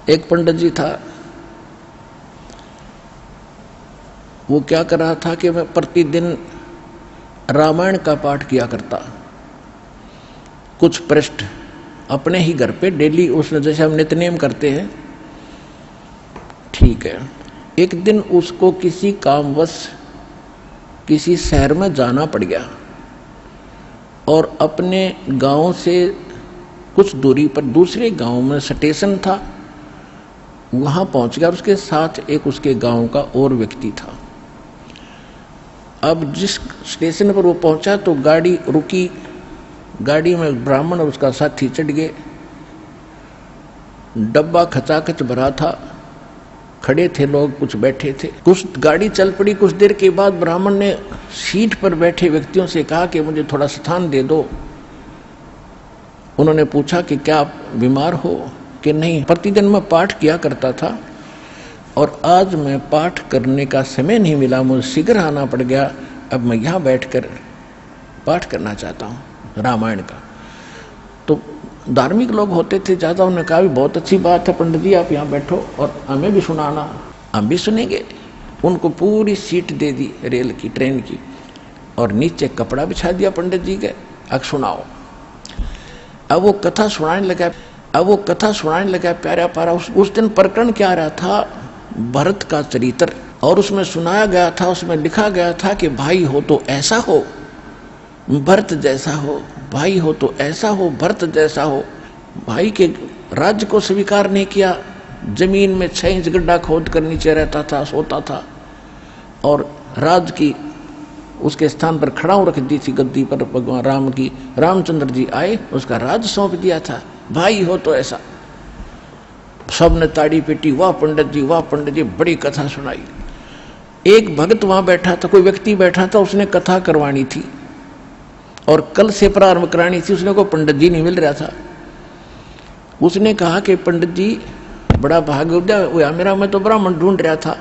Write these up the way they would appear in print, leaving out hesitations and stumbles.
एक पंडित जी था, वो क्या कर रहा था कि मैं प्रतिदिन रामायण का पाठ किया करता, कुछ पृष्ठ अपने ही घर पे डेली, उसने जैसे हम नित्यनेम करते हैं, ठीक है। एक दिन उसको किसी कामवश किसी शहर में जाना पड़ गया और अपने गांव से कुछ दूरी पर दूसरे गांव में स्टेशन था, वहां पहुंच गया और उसके साथ एक उसके गांव का और व्यक्ति था। अब जिस स्टेशन पर वो पहुंचा तो गाड़ी रुकी, गाड़ी में ब्राह्मण और उसका साथी चढ़ गए, डब्बा खचाखच भरा था, खड़े थे लोग, कुछ बैठे थे। कुछ गाड़ी चल पड़ी। कुछ देर के बाद ब्राह्मण ने सीट पर बैठे व्यक्तियों से कहा कि मुझे थोड़ा स्थान दे दो। उन्होंने पूछा कि क्या आप बीमार हो कि नहीं? प्रतिदिन मैं पाठ किया करता था और आज मैं पाठ करने का समय नहीं मिला, मुझे शीघ्र आना पड़ गया, अब मैं यहाँ बैठकर पाठ करना चाहता हूँ रामायण का। तो धार्मिक लोग होते थे ज़्यादा, उन्होंने कहा भी बहुत अच्छी बात है पंडित जी, आप यहाँ बैठो और हमें भी सुनाना, हम भी सुनेंगे। उनको पूरी सीट दे दी रेल की, ट्रेन की, और नीचे कपड़ा बिछा दिया पंडित जी के, अब सुनाओ। अब वो कथा सुनाने लगा, प्यारा प्यारा। उस दिन प्रकरण क्या रहा था? भरत का चरित्र, और उसमें सुनाया गया था, उसमें लिखा गया था कि भाई हो तो ऐसा हो, भरत जैसा हो, भाई हो तो ऐसा हो, भरत जैसा हो। भाई के राज्य को स्वीकार नहीं किया, जमीन में 6 इंच गड्ढा खोद कर नीचे रहता था, सोता था, और राज की उसके स्थान पर खड़ा रख दी थी गद्दी पर भगवान राम की। रामचंद्र जी आए, उसका राज सौंप दिया था, भाई हो तो ऐसा। सबने ताड़ी पीटी, वाह पंडित जी, बड़ी कथा सुनाई। एक भक्त वहां बैठा था, कोई व्यक्ति बैठा था, उसने कथा करवानी थी और कल से प्रारंभ करानी थी, उसने को पंडित जी नहीं मिल रहा था। उसने कहा कि पंडित जी बड़ा भाग्योदय हुआ मेरा, मैं तो ब्राह्मण ढूंढ रहा था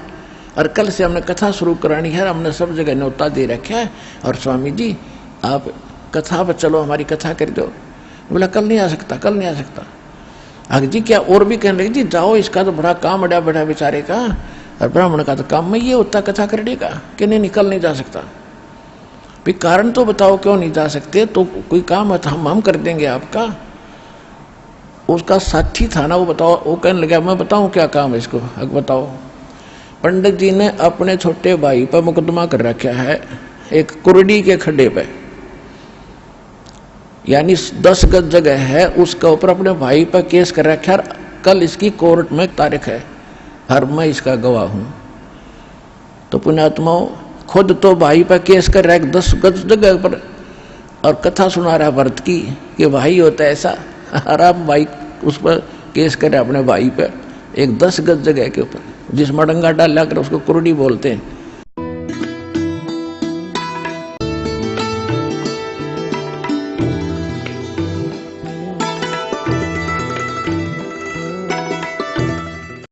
और कल से हमने कथा शुरू करानी है, हमने सब जगह न्योता दे रखा है, और स्वामी जी आप कथा पर चलो, हमारी कथा कर दो। बोला कल नहीं आ सकता। अग जी क्या? और भी कहने लगे जी जाओ, इसका तो बड़ा काम अड़ा बैठा बेचारे का, और ब्राह्मण का तो काम में ये होता कथा कर देगा कि नहीं, कल नहीं जा सकता। भाई कारण तो बताओ क्यों नहीं जा सकते? तो कोई काम है तो हम कर देंगे आपका। उसका साथी था ना, वो बताओ, वो कहने लगा मैं बताऊं क्या काम है इसको, बताओ। पंडित जी ने अपने छोटे भाई पर मुकदमा कर रखा है एक कुरडी के खड्डे पे, यानी 10 गज जगह है, उसका ऊपर अपने भाई पर केस कर रखा है। कल इसकी कोर्ट में तारीख है और मैं इसका गवाह हूं। तो पुण्यात्माओं, खुद तो भाई पर केस कर रहा है 10 गज जगह पर, और कथा सुना रहा भरत की कि भाई होता है ऐसा, और आप भाई उस पर केस कर रहे अपने भाई पर एक 10 गज जगह के ऊपर, जिस मडंगा डाल कर उसको कुरडी बोलते हैं।